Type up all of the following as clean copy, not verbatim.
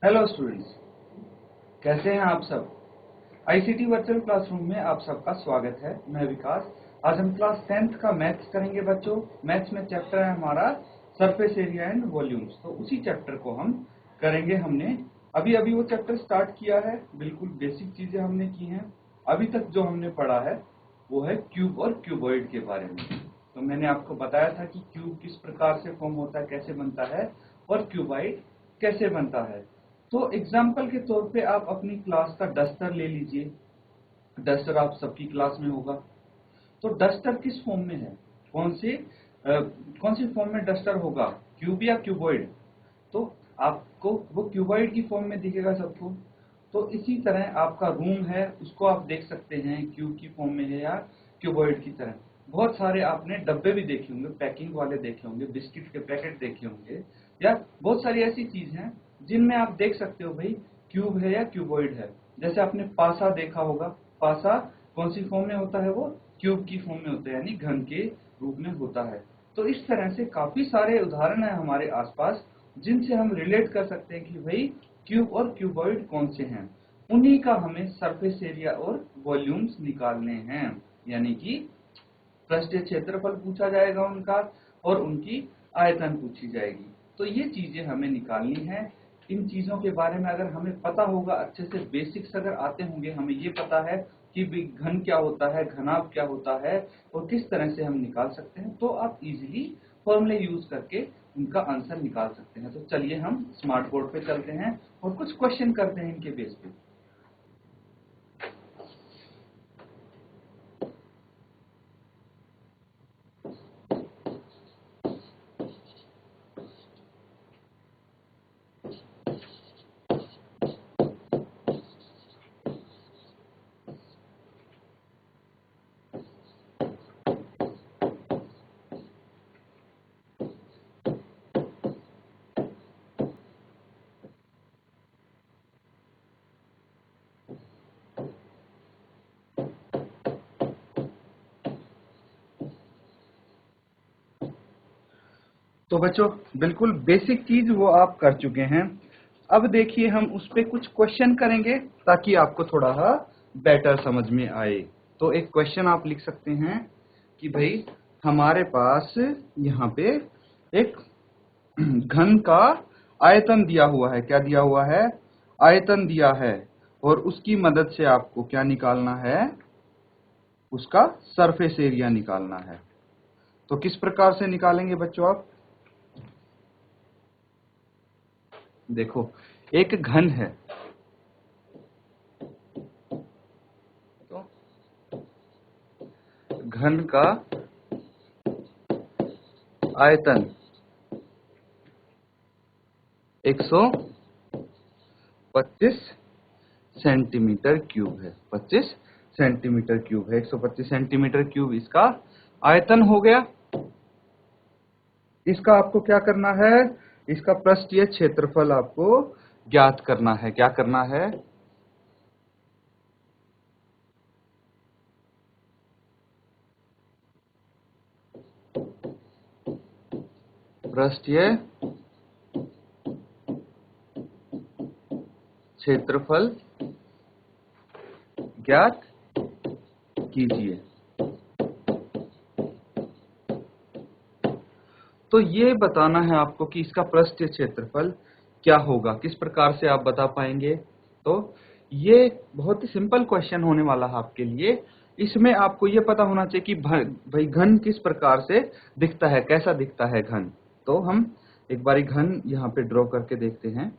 Hello students, कैसे हैं आप सब। आईसीटी वर्चुअल क्लासरूम में आप सबका स्वागत है। मैं विकास। आज हम क्लास 10th का मैथ्स करेंगे बच्चों। मैथ्स में चैप्टर है हमारा सरफेस एरिया एंड वॉल्यूम्स। तो उसी चैप्टर को हम करेंगे। हमने अभी वो चैप्टर स्टार्ट किया है। बिल्कुल बेसिक चीजें हमने की हैं। अभी तक जो हमने पढ़ा है वो है क्यूब और क्यूबॉइड के बारे में। तो मैंने आपको बताया था कि क्यूब किस प्रकार से फॉर्म होता है, कैसे बनता है, और क्यूबॉइड कैसे बनता है। तो एग्जाम्पल के तौर पे आप अपनी क्लास का डस्टर ले लीजिए। डस्टर आप सबकी क्लास में होगा। तो डस्टर किस फॉर्म में है, कौन सी फॉर्म में डस्टर होगा, क्यूब या क्यूबॉइड? तो आपको वो क्यूबॉइड की फॉर्म में दिखेगा सबको। तो इसी तरह आपका रूम है, उसको आप देख सकते हैं क्यूब की फॉर्म में है या क्यूबॉइड की तरह। बहुत सारे आपने डब्बे भी देखे होंगे, पैकिंग वाले देखे होंगे, बिस्किट के पैकेट देखे होंगे, या बहुत सारी ऐसी चीज हैं जिनमें आप देख सकते हो भाई क्यूब है या क्यूबॉइड है। जैसे आपने पासा देखा होगा। पासा कौन सी फॉर्म में होता है? वो क्यूब की फॉर्म में होता है, यानी घन के रूप में होता है। तो इस तरह से काफी सारे उदाहरण है हमारे आसपास जिनसे हम रिलेट कर सकते हैं कि भाई क्यूब और क्यूबॉइड कौन से हैं। उन्हीं का हमें सरफेस एरिया और वॉल्यूम्स निकालने हैं, यानी कि पृष्ठीय क्षेत्रफल पूछा जाएगा उनका, और उनकी आयतन पूछी जाएगी। तो ये चीजें हमें निकालनी है। इन चीजों के बारे में अगर हमें पता होगा, अच्छे से बेसिक्स अगर आते होंगे, हमें ये पता है कि घन क्या होता है, घनाभ क्या होता है, और किस तरह से हम निकाल सकते हैं, तो आप इजीली फॉर्मूले यूज करके उनका आंसर निकाल सकते हैं। तो चलिए हम स्मार्ट बोर्ड पे चलते हैं और कुछ क्वेश्चन करते हैं इनके बेस पे। तो बच्चों बिल्कुल बेसिक चीज वो आप कर चुके हैं। अब देखिए हम उस पे कुछ क्वेश्चन करेंगे ताकि आपको थोड़ा बेटर समझ में आए। तो एक क्वेश्चन आप लिख सकते हैं कि भाई हमारे पास यहाँ पे एक घन का आयतन दिया हुआ है। क्या दिया हुआ है? आयतन दिया है। और उसकी मदद से आपको क्या निकालना है? उसका सरफेस एरिया निकालना है। तो किस प्रकार से निकालेंगे बच्चों आप? देखो, एक घन है, तो घन का आयतन 125 सेंटीमीटर क्यूब है। 25 सेंटीमीटर क्यूब है। 125 सेंटीमीटर क्यूब इसका आयतन हो गया। इसका आपको क्या करना है? इसका पृष्ठीय क्षेत्रफल आपको ज्ञात करना है। क्या करना है? पृष्ठीय क्षेत्रफल ज्ञात कीजिए। तो ये बताना है आपको कि इसका पृष्ठीय क्षेत्रफल क्या होगा। किस प्रकार से आप बता पाएंगे? तो ये बहुत ही सिंपल क्वेश्चन होने वाला है आपके लिए। इसमें आपको ये पता होना चाहिए कि भाई घन किस प्रकार से दिखता है, कैसा दिखता है घन। तो हम एक बारी घन यहाँ पे ड्रॉ करके देखते हैं।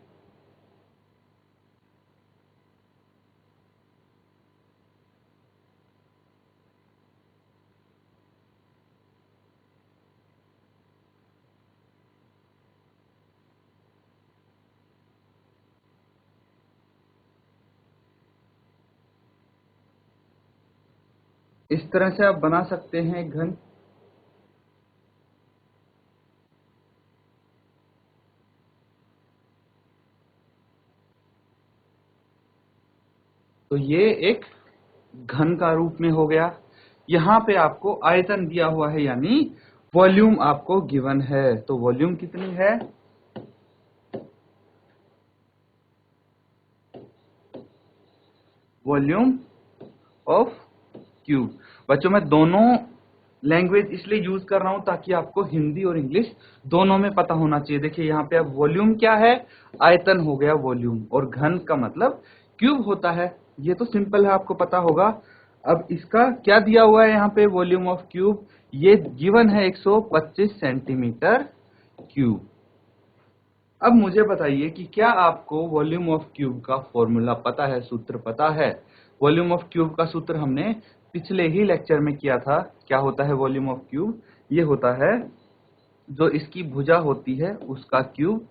इस तरह से आप बना सकते हैं एक घन। तो ये एक घन का रूप में हो गया। यहाँ पे आपको आयतन दिया हुआ है, यानी वॉल्यूम आपको गिवन है। तो वॉल्यूम कितनी है? Volume of cube. बच्चों मैं दोनों लैंग्वेज इसलिए यूज कर रहा हूं ताकि आपको हिंदी और इंग्लिश दोनों में पता होना चाहिए। देखिए यहाँ पे अब वॉल्यूम क्या है, आयतन हो गया वॉल्यूम, और घन का मतलब क्यूब होता है। ये तो सिंपल है, आपको पता होगा। अब इसका क्या दिया हुआ है यहाँ पे, वॉल्यूम ऑफ क्यूब, ये गिवन है 125 सेंटीमीटर क्यूब। अब मुझे बताइए कि क्या आपको वॉल्यूम ऑफ क्यूब का फॉर्मूला पता है, सूत्र पता है। वॉल्यूम ऑफ क्यूब का सूत्र हमने पिछले ही लेक्चर में किया था। क्या होता है वॉल्यूम ऑफ क्यूब, ये होता है जो इसकी भुजा होती है उसका क्यूब,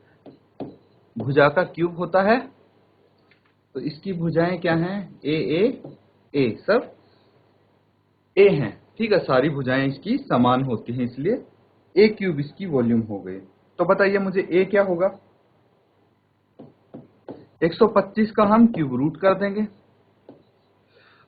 भुजा का क्यूब होता है। तो इसकी भुजाएं क्या हैं, ए सब ए हैं, ठीक है। सारी भुजाएं इसकी समान होती हैं, इसलिए ए क्यूब इसकी वॉल्यूम हो गई। तो बताइए मुझे ए क्या होगा, 125 का हम क्यूब रूट कर देंगे।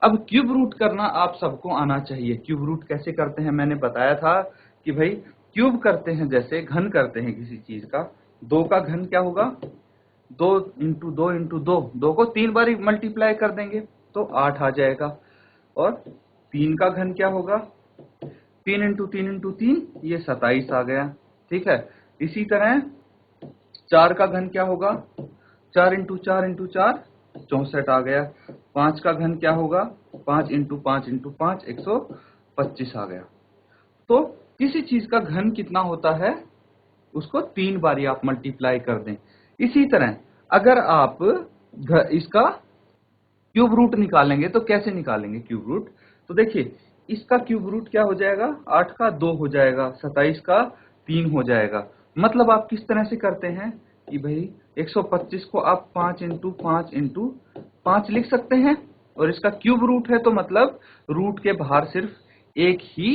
अब क्यूब रूट करना आप सबको आना चाहिए। क्यूब रूट कैसे करते हैं, मैंने बताया था कि भाई क्यूब करते हैं जैसे घन करते हैं किसी चीज का। 2 का घन क्या होगा, 2 इंटू 2 इंटू 2, 2 को 3 बार मल्टीप्लाई कर देंगे तो 8 आ जाएगा। और 3 का घन क्या होगा, 3 इंटू 3 इंटू 3, ये 27 आ गया, ठीक है। इसी तरह 4 का घन क्या होगा, 4 इंटू 4 इंटू 4, 64 आ गया। 5 का घन क्या होगा, 5 इंटू 5 इंटू 5, 125 आ गया। तो किसी चीज का घन कितना होता है उसको 3 बारी आप मल्टीप्लाई कर दें। इसी तरह अगर आप इसका क्यूब रूट निकालेंगे तो कैसे निकालेंगे क्यूब रूट, तो देखिए इसका क्यूब रूट क्या हो जाएगा, 8 का 2 हो जाएगा, 27 का 3 हो जाएगा। मतलब आप किस तरह से करते हैं कि भाई 125 को आप 5 इंटू 5 इंटू 5 लिख सकते हैं, और इसका क्यूब रूट है तो मतलब रूट के बाहर सिर्फ एक ही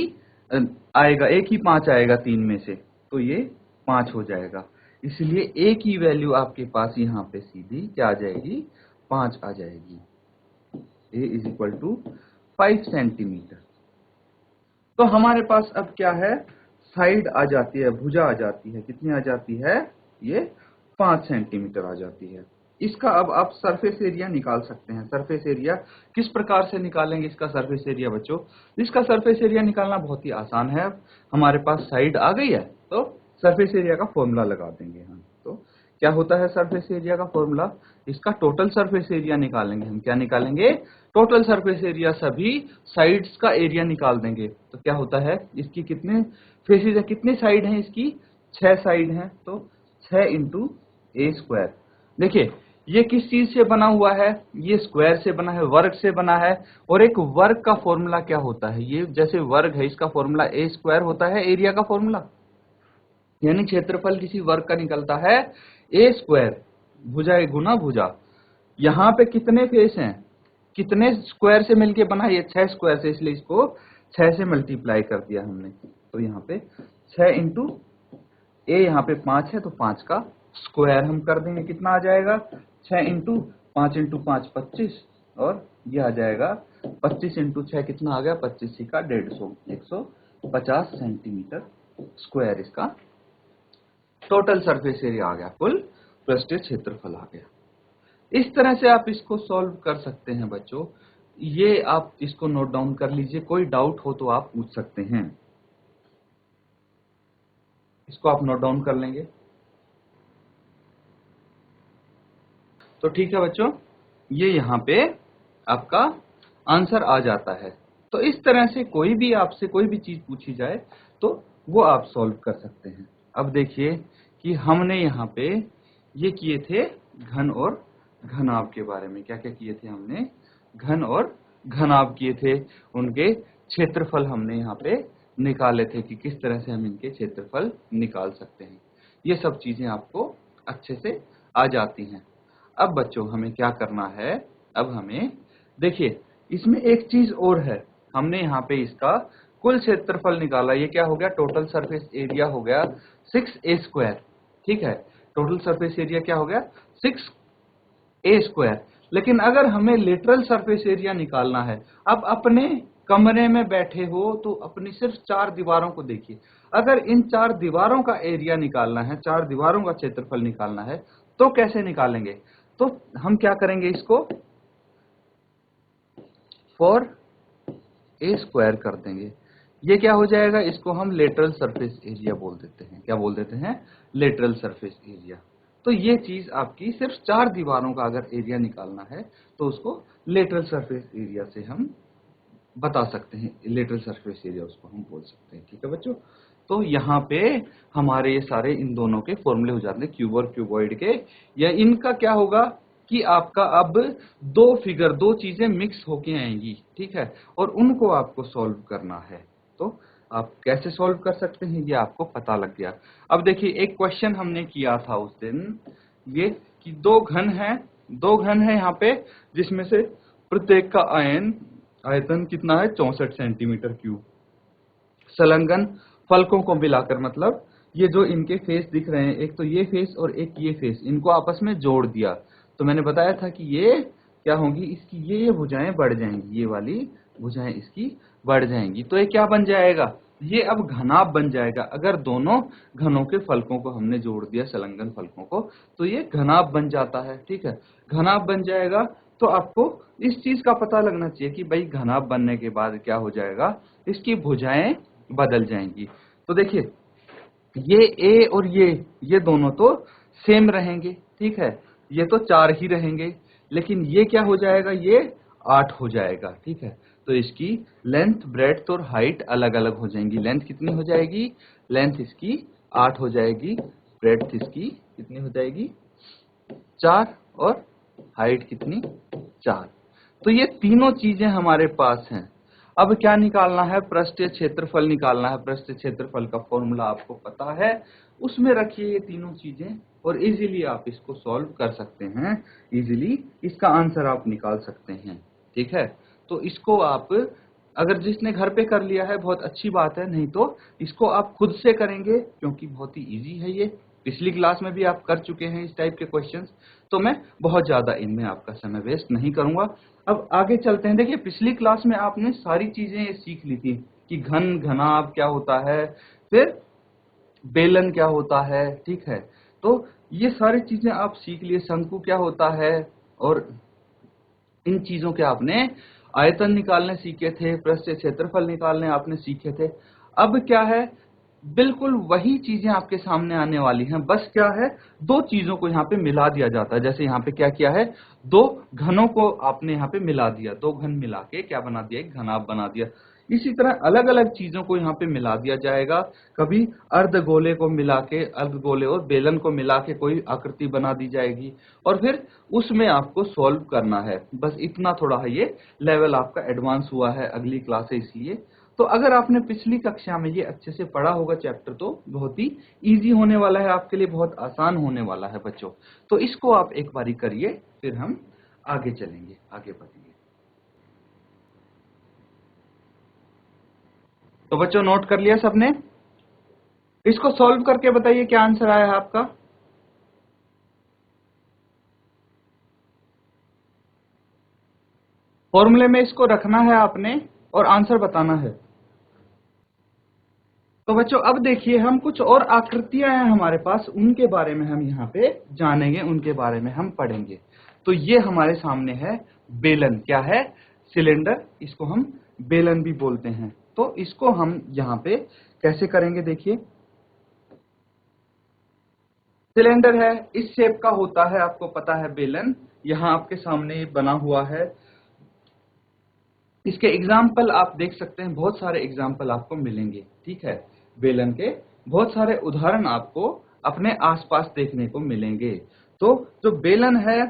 आएगा, एक ही 5 आएगा 3 में से, तो ये 5 हो जाएगा। इसलिए ए की वैल्यू आपके पास यहाँ पे सीधी क्या आ जाएगी, 5 आ जाएगी। ए इज इक्वल टू 5 सेंटीमीटर। तो हमारे पास अब क्या है, साइड आ जाती है, भुजा आ जाती है, कितनी आ जाती है, ये 5 सेंटीमीटर आ जाती है। इसका अब आप सरफेस एरिया निकाल सकते हैं। सरफेस एरिया किस प्रकार से निकालेंगे इसका सरफेस एरिया बच्चों, इसका सरफेस एरिया निकालना बहुत ही आसान है। हमारे पास साइड आ गई है तो सरफेस एरिया का फॉर्मूला लगा देंगे हम। तो क्या होता है सरफेस एरिया का फॉर्मूला, इसका टोटल सरफेस एरिया निकालेंगे हम। क्या निकालेंगे, टोटल सरफेस एरिया, सभी साइड्स का एरिया निकाल देंगे। तो क्या होता है, इसकी कितने फेसेस है, कितनी साइड है इसकी, 6 साइड है, तो 6 इंटू ए स्क्वायर। देखिए ये किस चीज से बना हुआ है, ये स्क्वायर से बना है, वर्ग से बना है। और एक वर्ग का फॉर्मूला क्या होता है, ये जैसे वर्ग है इसका फॉर्मूला ए स्क्वायर होता है, एरिया का फॉर्मूला, यानी क्षेत्रफल किसी वर्ग का निकलता है ए स्क्वायर, भुजा गुना भुजा। यहाँ पे कितने फेस हैं, कितने स्क्वायर से मिलके बना, ये 6 स्क्वायर से, इसलिए इसको 6 से मल्टीप्लाई कर दिया हमने। तो यहाँ पे 6 इंटू ए, यहाँ पे 5 है तो 5 का स्क्वायर हम कर देंगे, कितना आ जाएगा, 6 इंटू 5 इंटू 5 25, और ये आ जाएगा 25 इंटू 6 कितना आ गया, 25 का 150, 150 सेंटीमीटर स्क्वायर इसका टोटल सरफेस एरिया आ गया, कुल पृष्ठीय क्षेत्रफल आ गया। इस तरह से आप इसको सॉल्व कर सकते हैं बच्चों। ये आप इसको नोट डाउन कर लीजिए, कोई डाउट हो तो आप पूछ सकते हैं। इसको आप नोट डाउन कर लेंगे तो ठीक है बच्चों, ये यहाँ पे आपका आंसर आ जाता है। तो इस तरह से कोई भी आपसे कोई भी चीज पूछी जाए तो वो आप सॉल्व कर सकते हैं। अब देखिए कि हमने यहाँ पे ये किए थे घन और घनाभ के बारे में, क्या क्या किए थे हमने, घन और घनाभ किए थे, उनके क्षेत्रफल हमने यहाँ पे निकाले थे कि किस तरह से हम इनके क्षेत्रफल निकाल सकते हैं। ये सब चीजें आपको अच्छे से आ जाती हैं। अब बच्चों हमें क्या करना है, अब हमें देखिए इसमें एक चीज और है, हमने यहाँ पे इसका कुल क्षेत्रफल निकाला, ये क्या हो गया, टोटल सरफेस एरिया हो गया 6a स्क्वायर, ठीक है। टोटल सरफेस एरिया क्या हो गया, 6a स्क्वायर। लेकिन अगर हमें लेटरल सरफेस एरिया निकालना है, अब अपने कमरे में बैठे हो तो अपनी सिर्फ 4 दीवारों को देखिए, अगर इन 4 दीवारों का एरिया निकालना है, 4 दीवारों का क्षेत्रफल निकालना है तो कैसे निकालेंगे, तो हम क्या करेंगे, इसको फॉर ए स्क्वायर कर देंगे। ये क्या हो जाएगा, इसको हम लेटरल सरफेस एरिया बोल देते हैं। क्या बोल देते हैं, लेटरल सरफेस एरिया। तो ये चीज आपकी सिर्फ 4 दीवारों का अगर एरिया निकालना है तो उसको लेटरल सरफेस एरिया से हम बता सकते हैं, लेटरल सरफेस एरिया उसको हम बोल सकते हैं। ठीक है बच्चों, तो यहाँ पे हमारे ये सारे इन दोनों के फॉर्मूले हो जाते हैं, क्यूब और क्यूबॉइड के। या इनका क्या होगा कि आपका अब दो चीजें मिक्स होके आएंगी, ठीक है, और उनको आपको सॉल्व करना है। तो आप कैसे सॉल्व कर सकते हैं ये आपको पता लग गया। अब देखिए, एक क्वेश्चन हमने किया था उस दिन, ये कि दो घन है यहाँ पे, जिसमें से प्रत्येक का आयतन कितना है, 64 सेंटीमीटर क्यूब। संलग्न फलकों को मिलाकर, मतलब ये जो इनके फेस दिख रहे हैं, एक तो ये फेस और एक ये फेस, इनको आपस में जोड़ दिया तो मैंने बताया था कि ये क्या होंगी, इसकी ये भुजाएं बढ़ जाएंगी, ये वाली भुजाएं इसकी बढ़ जाएंगी। तो ये क्या बन जाएगा, ये अब घनाभ बन जाएगा। अगर दोनों घनों के फलकों को हमने जोड़ दिया, संलग्न फलकों को, तो ये घनाभ बन जाता है। ठीक है, घनाभ बन जाएगा। तो आपको इस चीज का पता लगना चाहिए कि भाई घनाभ बनने के बाद क्या हो जाएगा, इसकी भुजाएं बदल जाएंगी। तो देखिए, ये ए और ये दोनों तो सेम रहेंगे, ठीक है, ये तो 4 ही रहेंगे, लेकिन ये क्या हो जाएगा, ये 8 हो जाएगा। ठीक है, तो इसकी लेंथ, ब्रेड्थ और हाइट अलग अलग हो जाएंगी। लेंथ कितनी हो जाएगी, लेंथ इसकी 8 हो जाएगी, ब्रेड्थ इसकी कितनी हो जाएगी, 4, और हाइट कितनी, 4। तो ये तीनों चीजें हमारे पास हैं। अब क्या निकालना है, पृष्ठीय क्षेत्रफल निकालना है। पृष्ठीय क्षेत्रफल का फॉर्मूला आपको पता है, उसमें रखिए ये तीनों चीजें और इजीली आप इसको सॉल्व कर सकते हैं। इजीली इसका आंसर आप निकाल सकते हैं। ठीक है, तो इसको आप अगर जिसने घर पे कर लिया है बहुत अच्छी बात है, नहीं तो इसको आप खुद से करेंगे क्योंकि बहुत ही इजी है ये। पिछली क्लास में भी आप कर चुके हैं इस टाइप के क्वेश्चंस, तो मैं बहुत ज्यादा इनमें आपका समय वेस्ट नहीं करूंगा। अब आगे चलते हैं। देखिए, पिछली क्लास में आपने सारी चीजें सीख ली थी कि घन, घनाभ क्या होता है, फिर बेलन क्या होता है। ठीक है, तो ये सारी चीजें आप सीख लिए, शंकु क्या होता है, और इन चीजों के आपने आयतन निकालने सीखे थे, पृष्ठीय क्षेत्रफल निकालने आपने सीखे थे। अब क्या है, बिल्कुल वही चीजें आपके सामने आने वाली हैं, बस क्या है, दो चीजों को यहाँ पे मिला दिया जाता है। जैसे यहाँ पे क्या किया है, दो घनों को आपने यहाँ पे मिला दिया, दो घन मिला के क्या बना दिया, एक घनाभ बना दिया। इसी तरह अलग अलग चीजों को यहाँ पे मिला दिया जाएगा। कभी अर्धगोले को मिला के, अर्धगोले और बेलन को मिला के कोई आकृति बना दी जाएगी, और फिर उसमें आपको सॉल्व करना है। बस इतना थोड़ा है, ये लेवल आपका एडवांस हुआ है, अगली क्लास है इसलिए। तो अगर आपने पिछली कक्षा में ये अच्छे से पढ़ा होगा चैप्टर, तो बहुत ही इजी होने वाला है आपके लिए, बहुत आसान होने वाला है बच्चों। तो इसको आप एक बारी करिए, फिर हम आगे चलेंगे, आगे बढ़ेंगे। तो बच्चों, नोट कर लिया सबने? इसको सॉल्व करके बताइए क्या आंसर आया है आपका। फॉर्मूले में इसको रखना है आपने और आंसर बताना है। तो बच्चों, अब देखिए, हम कुछ और आकृतियां हैं हमारे पास, उनके बारे में हम यहाँ पे जानेंगे, उनके बारे में हम पढ़ेंगे। तो ये हमारे सामने है बेलन। क्या है, सिलेंडर, इसको हम बेलन भी बोलते हैं। तो इसको हम यहाँ पे कैसे करेंगे, देखिए, सिलेंडर है, इस शेप का होता है, आपको पता है बेलन, यहाँ आपके सामने बना हुआ है। इसके एग्जाम्पल आप देख सकते हैं, बहुत सारे एग्जाम्पल आपको मिलेंगे। ठीक है, बेलन के बहुत सारे उदाहरण आपको अपने आसपास देखने को मिलेंगे। तो जो बेलन है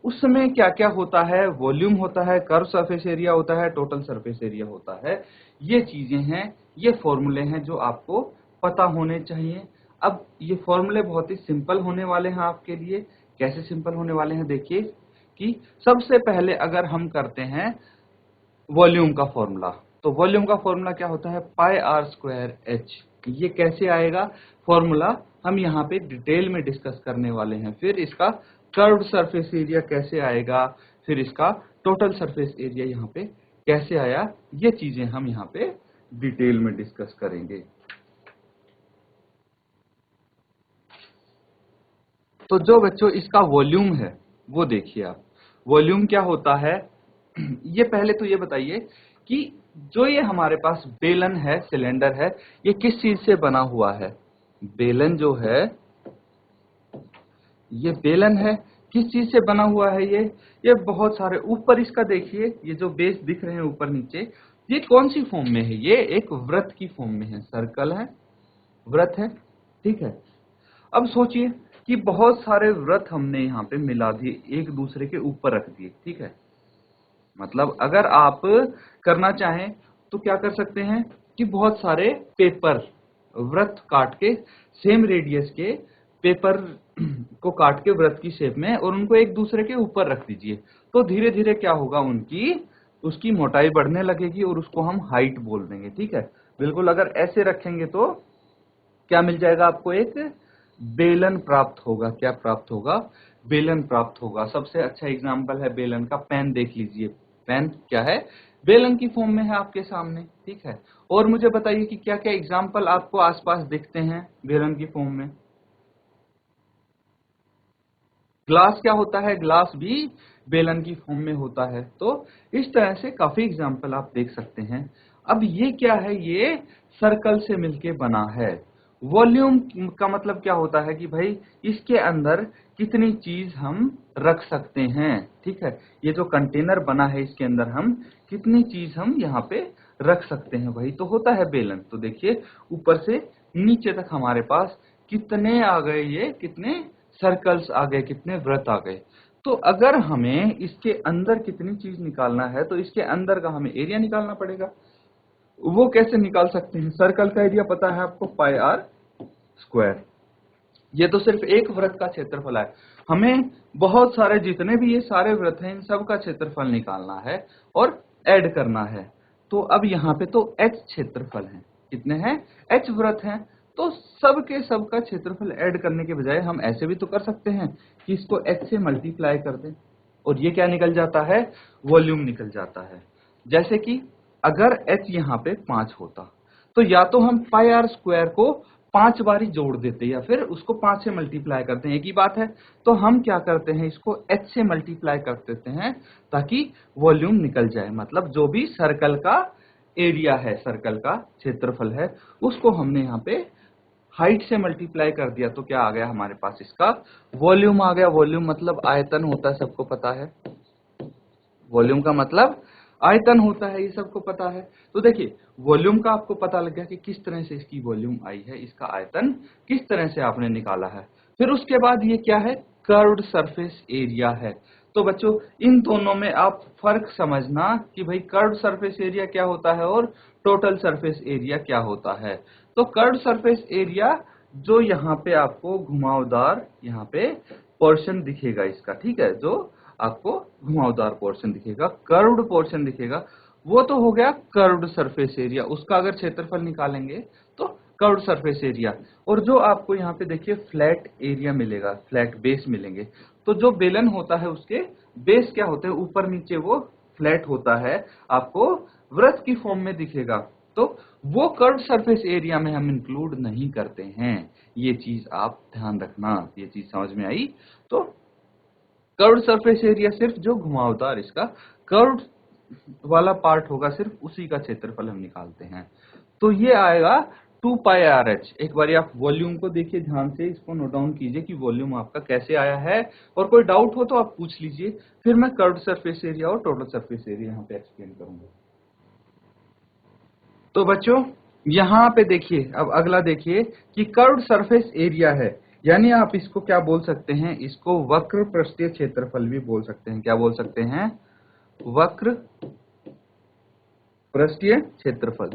उसमें क्या क्या होता है, वॉल्यूम होता है, कर्व सरफेस एरिया होता है, टोटल सरफेस एरिया होता है। ये चीजें हैं, ये फॉर्मूले हैं जो आपको पता होने चाहिए। अब ये फॉर्मूले बहुत ही सिंपल होने वाले हैं आपके लिए। कैसे सिंपल होने वाले हैं, देखिए कि सबसे पहले अगर हम करते हैं वॉल्यूम का फॉर्मूला, तो वॉल्यूम का फॉर्मूला क्या होता है, पाई आर स्क्वायर एच। ये कैसे आएगा फॉर्मूला, हम यहाँ पे डिटेल में डिस्कस करने वाले हैं। फिर इसका कर्व्ड सरफेस एरिया कैसे आएगा, फिर इसका टोटल सरफेस एरिया यहाँ पे कैसे आया, ये चीजें हम यहाँ पे डिटेल में डिस्कस करेंगे। तो जो बच्चों इसका वॉल्यूम है वो देखिए आप, वॉल्यूम क्या होता है, ये पहले तो ये बताइए कि जो ये हमारे पास बेलन है, सिलेंडर है, ये किस चीज से बना हुआ है? बेलन जो है, ये बेलन है, किस चीज से बना हुआ है? ये बहुत सारे, ऊपर इसका देखिए, ये जो बेस दिख रहे हैं ऊपर नीचे, ये कौन सी फॉर्म में है? ये एक वृत्त की फॉर्म में है, सर्कल है, वृत्त है, ठीक है। अब सोचिए कि बहुत सारे वृत्त हमने यहाँ पे मिला दिए, एक दूसरे के ऊपर रख दिए, ठीक है। मतलब अगर आप करना चाहें तो क्या कर सकते हैं कि बहुत सारे पेपर, वृत्त काट के, सेम रेडियस के पेपर को काट के वृत्त की शेप में, और उनको एक दूसरे के ऊपर रख दीजिए, तो धीरे धीरे क्या होगा, उसकी मोटाई बढ़ने लगेगी और उसको हम हाइट बोल देंगे, ठीक है। बिल्कुल अगर ऐसे रखेंगे तो क्या मिल जाएगा आपको? एक बेलन प्राप्त होगा। क्या प्राप्त होगा? बेलन प्राप्त होगा। सबसे अच्छा एग्जांपल है बेलन का, पेन देख लीजिए। पेन क्या है? बेलन की फॉर्म में है आपके सामने, ठीक है। और मुझे बताइए कि क्या क्या एग्जांपल आपको आसपास दिखते हैं बेलन की फॉर्म में? ग्लास क्या होता है? ग्लास भी बेलन की फॉर्म में होता है। तो इस तरह से काफी एग्जांपल आप देख सकते हैं। अब ये क्या है? ये सर्कल से मिलके बना है। वॉल्यूम का मतलब क्या होता है कि भाई इसके अंदर कितनी चीज हम रख सकते हैं, ठीक है। ये जो कंटेनर बना है, इसके अंदर हम कितनी चीज हम यहाँ पे रख सकते हैं, वही तो होता है बेलन। तो देखिए ऊपर से नीचे तक हमारे पास कितने आ गए, ये कितने सर्कल्स आ गए, कितने वृत्त आ गए। तो अगर हमें इसके अंदर कितनी चीज निकालना है तो इसके अंदर का हमें एरिया निकालना पड़ेगा। वो कैसे निकाल सकते हैं? सर्कल का एरिया पता है आपको, पाई आर स्क्वायर। ये तो सिर्फ एक वृत्त का क्षेत्रफल है। हमें बहुत सारे, जितने भी ये सारे वृत्त हैं, इन सब का क्षेत्रफल निकालना है और ऐड करना है। तो अब यहाँ पे तो h क्षेत्रफल है, कितने हैं? h वृत्त हैं। तो सब के सब का क्षेत्रफल ऐड करने के बजाय हम ऐसे भी तो कर सकते हैं कि इसको h से मल्टीप्लाई कर दें, और ये क्या निकल जाता है? वॉल्यूम निकल जाता है। जैसे कि अगर h यहाँ पे 5 होता, तो या तो हम पाई आर स्क्वायर को 5 बारी जोड़ देते या फिर उसको 5 से मल्टीप्लाई करते हैं, एक ही बात है। तो हम क्या करते हैं, इसको h से मल्टीप्लाई कर देते हैं ताकि वॉल्यूम निकल जाए। मतलब जो भी सर्कल का एरिया है, सर्कल का क्षेत्रफल है, उसको हमने यहाँ पे हाइट से मल्टीप्लाई कर दिया, तो क्या आ गया हमारे पास? इसका वॉल्यूम आ गया। वॉल्यूम मतलब आयतन होता है, सबको पता है। वॉल्यूम का मतलब आयतन होता है, ये सबको पता है। तो देखिए वॉल्यूम का आपको पता लग गया कि किस तरह से इसकी वॉल्यूम आई है, इसका आयतन किस तरह से आपने निकाला है। फिर उसके बाद ये क्या है? कर्व्ड सरफेस एरिया है। तो बच्चों इन दोनों में आप फर्क समझना कि भाई कर्व्ड सरफेस एरिया क्या होता है और टोटल सरफेस एरिया क्या होता है। तो कर्व्ड सरफेस एरिया, जो यहाँ पे आपको घुमावदार यहाँ पे पोर्शन दिखेगा इसका, ठीक है, जो आपको घुमावदार पोर्शन दिखेगा, कर्व्ड पोर्शन दिखेगा, वो तो हो गया कर्व्ड सरफेस एरिया। उसका अगर क्षेत्रफल निकालेंगे तो कर्व्ड सरफेस एरिया। और जो आपको यहाँ पे देखिए फ्लैट एरिया मिलेगा, फ्लैट बेस मिलेंगे। तो जो बेलन होता है उसके बेस क्या होते हैं? ऊपर नीचे वो फ्लैट होता है, आपको वृत्त की फॉर्म में दिखेगा। तो वो कर्व्ड सरफेस एरिया में हम इंक्लूड नहीं करते हैं। ये चीज आप ध्यान रखना। ये चीज समझ में आई? तो कर्व्ड सरफेस एरिया सिर्फ जो घुमावदार इसका कर्व्ड वाला पार्ट होगा, सिर्फ उसी का क्षेत्रफल हम निकालते हैं। तो ये आएगा 2 पाई आर एच। एक बार आप वॉल्यूम को देखिए ध्यान से, इसको नोट डाउन कीजिए कि वॉल्यूम आपका कैसे आया है, और कोई डाउट हो तो आप पूछ लीजिए, फिर मैं कर्व्ड सरफेस एरिया और टोटल सरफेस एरिया यहाँ पे एक्सप्लेन करूंगा। तो बच्चों यहाँ पे देखिए, अब अगला देखिए कि कर्व्ड सरफेस एरिया है, यानी आप इसको क्या बोल सकते हैं? इसको वक्र पृष्ठीय क्षेत्रफल भी बोल सकते हैं। क्या बोल सकते हैं? वक्र पृष्ठीय क्षेत्रफल।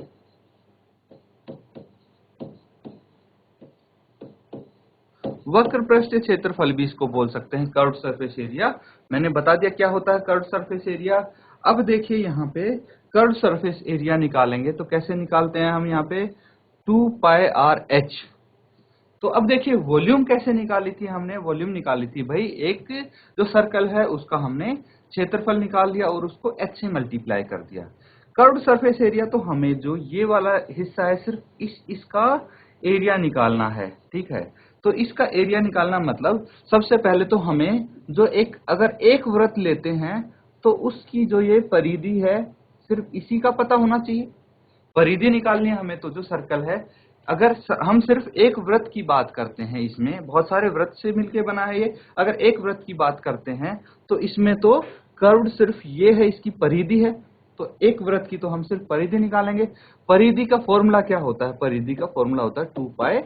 वक्र पृष्ठीय क्षेत्रफल भी इसको बोल सकते हैं, कर्व्ड सरफेस एरिया। मैंने बता दिया क्या होता है कर्व्ड सरफेस एरिया। अब देखिए यहाँ पे कर्व्ड सरफेस एरिया निकालेंगे तो कैसे निकालते हैं हम? यहाँ पे 2 पाई आर एच। तो अब देखिए वॉल्यूम कैसे निकाली थी हमने? वॉल्यूम निकाली थी भाई, एक जो सर्कल है उसका हमने क्षेत्रफल निकाल दिया और उसको h से मल्टीप्लाई कर दिया। कर्व्ड सरफेस एरिया तो हमें जो ये वाला हिस्सा है, सिर्फ इसका एरिया निकालना है, ठीक है। तो इसका एरिया निकालना मतलब सबसे पहले तो हमें जो अगर एक वृत्त लेते हैं तो उसकी जो ये परिधि है सिर्फ इसी का पता होना चाहिए। परिधि निकालनी है हमें, तो जो सर्कल है, अगर हम सिर्फ एक वृत्त की बात करते हैं, इसमें बहुत सारे वृत्त से मिलके बना है ये, अगर एक वृत्त की बात करते हैं तो इसमें तो कर्व सिर्फ ये है, इसकी परिधि है, तो एक वृत्त की तो हम सिर्फ परिधि निकालेंगे। परिधि का फॉर्मूला क्या होता है? परिधि का फॉर्मूला होता है 2 पाई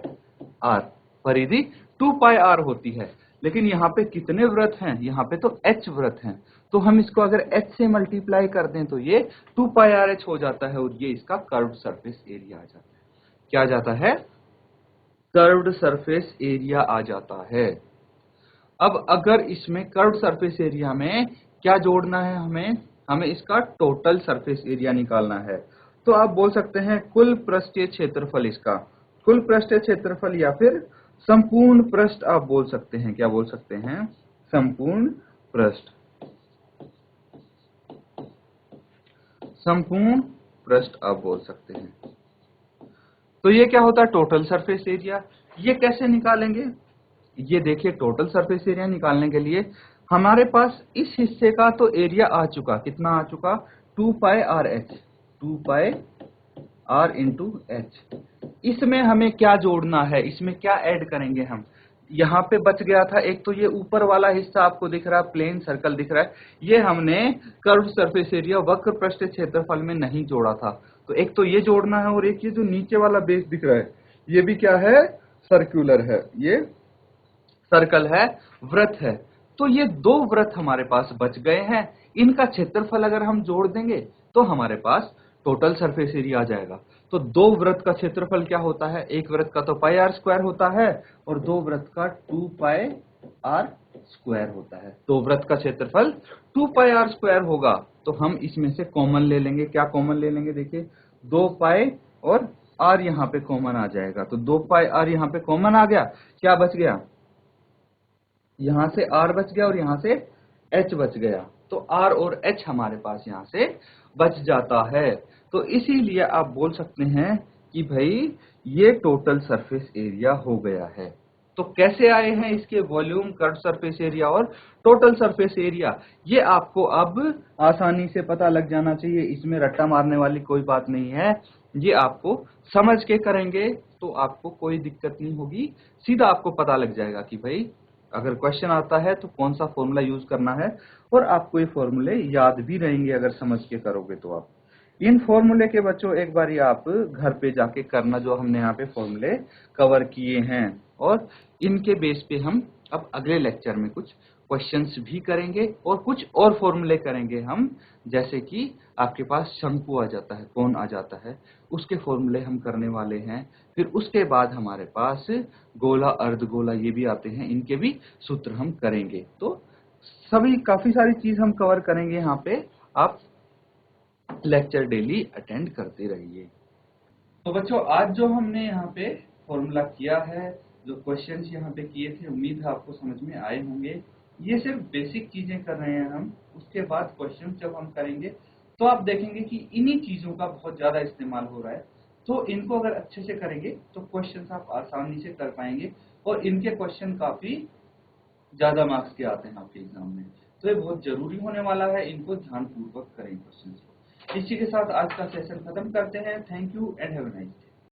r। परिधि 2 पाई r होती है, लेकिन यहाँ पे कितने वृत्त हैं? यहाँ पे तो h वृत्त हैं, तो हम इसको अगर h से मल्टीप्लाई कर दें तो ये 2 पाई r h हो जाता है, और ये इसका कर्व्ड सरफेस एरिया आ जाता है। क्या आ जाता है? कर्व्ड सरफेस एरिया आ जाता है। अब अगर इसमें कर्व्ड सरफेस एरिया में क्या जोड़ना है हमें इसका टोटल सरफेस एरिया निकालना है। तो आप बोल सकते हैं कुल पृष्ठीय क्षेत्रफल, इसका कुल पृष्ठीय क्षेत्रफल या फिर संपूर्ण पृष्ठ आप बोल सकते हैं। क्या बोल सकते हैं? संपूर्ण पृष्ठ। संपूर्ण पृष्ठ आप बोल सकते हैं। तो ये क्या होता है? Total surface area. ये कैसे निकालेंगे? ये देखिए, टोटल सरफेस एरिया निकालने के लिए हमारे पास इस हिस्से का तो एरिया आ चुका, कितना आ चुका? 2 pi R H, 2 pi R into H. इसमें हमें क्या जोड़ना है? इसमें क्या ऐड करेंगे हम? यहाँ पे बच गया था एक, तो ये ऊपर वाला हिस्सा आपको दिख रहा है, प्लेन सर्कल दिख रहा है, ये हमने कर्व सरफेस एरिया वक्र पृष्ठ क्षेत्रफल में नहीं जोड़ा था। तो एक तो ये जोड़ना है, और एक ये जो नीचे वाला बेस दिख रहा है, ये भी क्या है? सर्कुलर है, ये सर्कल है, वृत्त है। तो ये दो वृत्त हमारे पास बच गए हैं, इनका क्षेत्रफल अगर हम जोड़ देंगे तो हमारे पास टोटल सरफेस एरिया आ जाएगा। तो दो वृत्त का क्षेत्रफल क्या होता है? एक वृत्त का तो पाई आर स्क्वायर होता है, और दो वृत्त का 2 पाई आर स्क्वायर होता है। दो वृत्त का क्षेत्रफल 2 पाई आर स्क्वायर होगा। तो हम इसमें से कॉमन ले लेंगे। क्या कॉमन ले लेंगे? देखिए, 2 पाई और आर यहाँ पे कॉमन आ जाएगा, तो 2 पाई आर यहाँ पे कॉमन आ गया। क्या बच गया? यहां से r बच गया और यहां से h बच गया, तो r और h हमारे पास यहां से बच जाता है। तो इसीलिए आप बोल सकते हैं कि भाई ये टोटल सरफेस एरिया हो गया है। तो कैसे आए हैं इसके वॉल्यूम, कर्व सरफेस एरिया और टोटल सरफेस एरिया, ये आपको अब आसानी से पता लग जाना चाहिए। इसमें रट्टा मारने वाली कोई बात नहीं है, ये आपको समझ के करेंगे तो आपको कोई दिक्कत नहीं होगी। सीधा आपको पता लग जाएगा कि भाई अगर क्वेश्चन आता है तो कौन सा फॉर्मूला यूज करना है, और आपको ये फॉर्मूले याद भी रहेंगे अगर समझ के करोगे तो। आप इन फॉर्मूले के बच्चों एक बार आप घर पे जाके करना, जो हमने यहाँ पे फॉर्मूले कवर किए हैं, और इनके बेस पे हम अब अगले लेक्चर में कुछ क्वेश्चंस भी करेंगे और कुछ और फॉर्मूले करेंगे हम। जैसे कि आपके पास शंकु आ जाता है, कोण आ जाता है, उसके फॉर्मूले हम करने वाले हैं। फिर उसके बाद हमारे पास गोला, अर्धगोला, ये भी आते हैं, इनके भी सूत्र हम करेंगे। तो सभी काफी सारी चीज हम कवर करेंगे यहाँ पे। आप लेक्चर डेली अटेंड करते रहिए। तो बच्चों, आज जो हमने यहाँ पे फॉर्मूला किया है, जो क्वेश्चंस यहाँ पे किए थे, उम्मीद है आपको समझ में आए होंगे। ये सिर्फ बेसिक चीजें कर रहे हैं हम। उसके बाद क्वेश्चन जब हम करेंगे तो आप देखेंगे कि इन्हीं चीजों का बहुत ज्यादा इस्तेमाल हो रहा है। तो इनको अगर अच्छे से करेंगे तो क्वेश्चन आप आसानी से कर पाएंगे, और इनके क्वेश्चन काफी ज्यादा मार्क्स के आते हैं आपके एग्जाम में। तो ये बहुत जरूरी होने वाला है, इनको ध्यानपूर्वक करें क्वेश्चन को। इसी के साथ आज का सेशन खत्म करते हैं। Thank you and have a nice day.